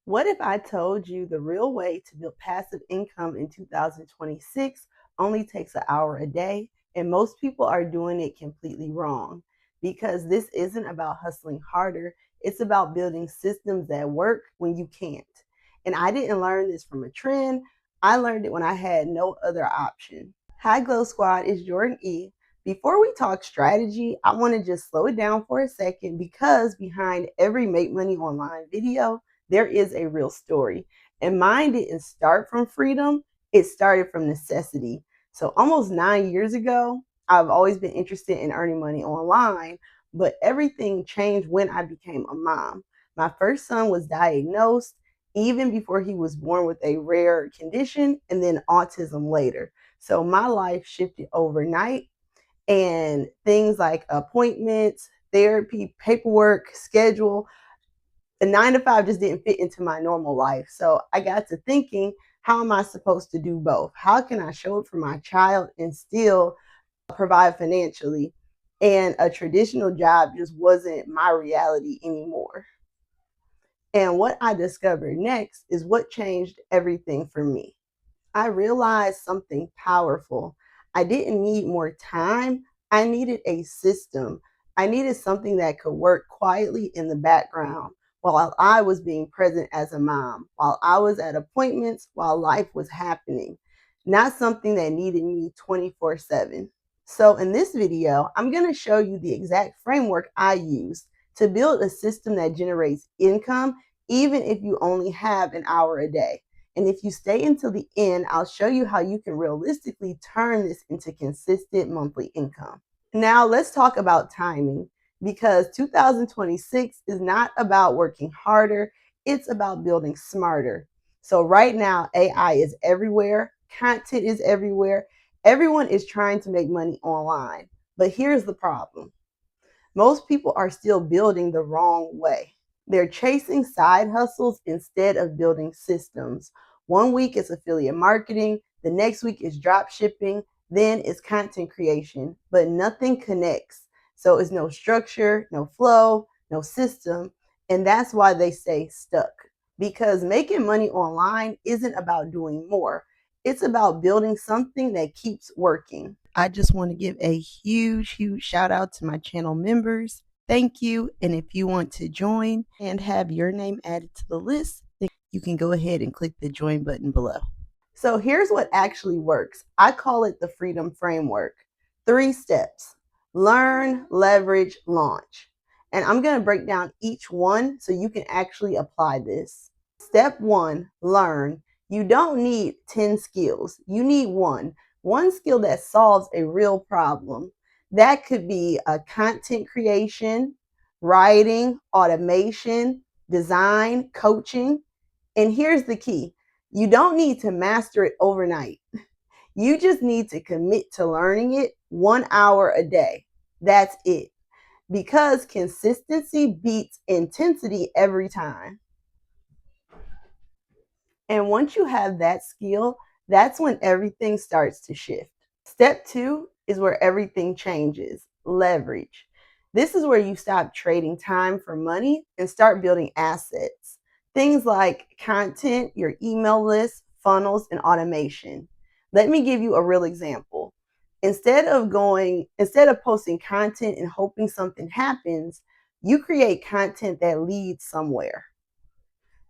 What if I told you the real way to build passive income in 2026 only takes an hour a day, and most people are doing it completely wrong? Because this isn't about hustling harder, it's about building systems that work when you can't. And I didn't learn this from a trend, I learned it when I had no other option. Hi, Glow Squad, it's Jordan E. Before we talk strategy, I want to just slow it down for a second because behind every Make Money Online video, there is a real story. And mine didn't start from freedom, it started from necessity. So almost 9 years ago, I've always been interested in earning money online, but everything changed when I became a mom. My first son was diagnosed even before he was born with a rare condition and then autism later. So my life shifted overnight, and things like appointments, therapy, paperwork, schedule, the 9 to 5 just didn't fit into my normal life. So I got to thinking, how am I supposed to do both? How can I show up for my child and still provide financially? And a traditional job just wasn't my reality anymore. And what I discovered next is what changed everything for me. I realized something powerful. I didn't need more time. I needed a system. I needed something that could work quietly in the background while I was being present as a mom, while I was at appointments, while life was happening, not something that needed me 24/7. So in this video, I'm going to show you the exact framework I use to build a system that generates income, even if you only have an hour a day. And if you stay until the end, I'll show you how you can realistically turn this into consistent monthly income. Now let's talk about timing, because 2026 is not about working harder, it's about building smarter. So right now, AI is everywhere, content is everywhere, everyone is trying to make money online. But here's the problem. Most people are still building the wrong way. They're chasing side hustles instead of building systems. One week is affiliate marketing, the next week is drop shipping, then it's content creation, but nothing connects. So it's no structure, no flow, no system, and that's why they stay stuck. Because making money online isn't about doing more, it's about building something that keeps working. I just want to give a huge shout out to my channel members. Thank you. And if you want to join and have your name added to the list, then you can go ahead and click the join button below. So here's what actually works. I call it the Freedom Framework. 3 steps: learn, leverage, launch. And I'm going to break down each one so you can actually apply this. Step 1, learn. You don't need 10 skills. You need one skill that solves a real problem. That could be a content creation, writing, automation, design, coaching. And here's the key. You don't need to master it overnight. You just need to commit to learning it 1 hour a day. That's it. Because consistency beats intensity every time. And once you have that skill, that's when everything starts to shift. Step 2 is where everything changes: leverage. This is where you stop trading time for money and start building assets. Things like content, your email list, funnels, and automation. Let me give you a real example. Instead of posting content and hoping something happens, you create content that leads somewhere,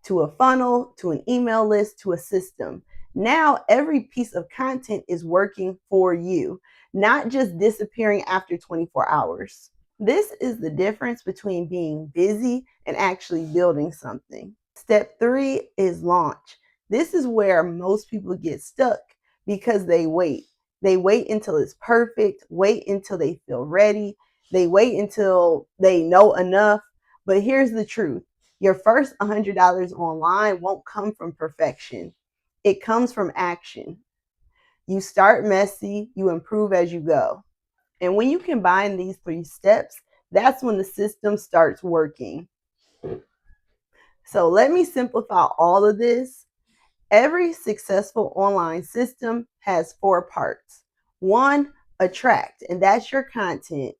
to a funnel, to an email list, to a system. Now every piece of content is working for you, not just disappearing after 24 hours. This is the difference between being busy and actually building something. Step 3 is launch. This is where most people get stuck because they wait. They wait until it's perfect, wait until they feel ready, they wait until they know enough. But here's the truth: your first $100 online won't come from perfection. It comes from action. You start messy, you improve as you go. And when you combine these 3 steps, that's when the system starts working. So let me simplify all of this. Every successful online system has 4 parts. 1, attract, and that's your content.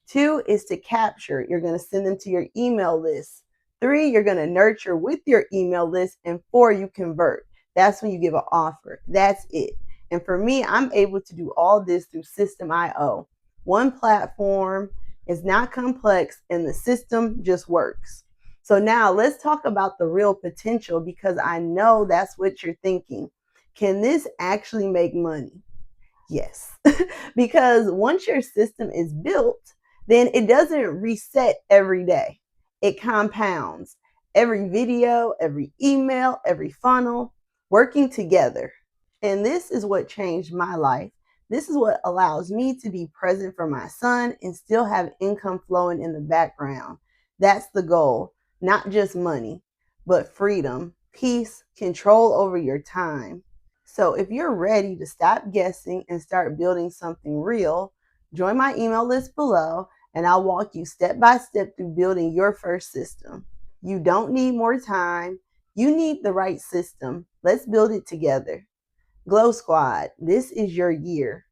2 is to capture. You're going to send them to your email list. 3, you're going to nurture with your email list. And 4, you convert. That's when you give an offer. That's it. And for me, I'm able to do all this through System.io. One platform is not complex and the system just works. So now let's talk about the real potential, because I know that's what you're thinking. Can this actually make money? Yes, because once your system is built, then it doesn't reset every day. It compounds. Every video, every email, every funnel working together. And this is what changed my life. This is what allows me to be present for my son and still have income flowing in the background. That's the goal. Not just money, but freedom, peace, control over your time. So if you're ready to stop guessing and start building something real, join my email list below and I'll walk you step by step through building your first system. You don't need more time. You need the right system. Let's build it together. Glow Squad, this is your year.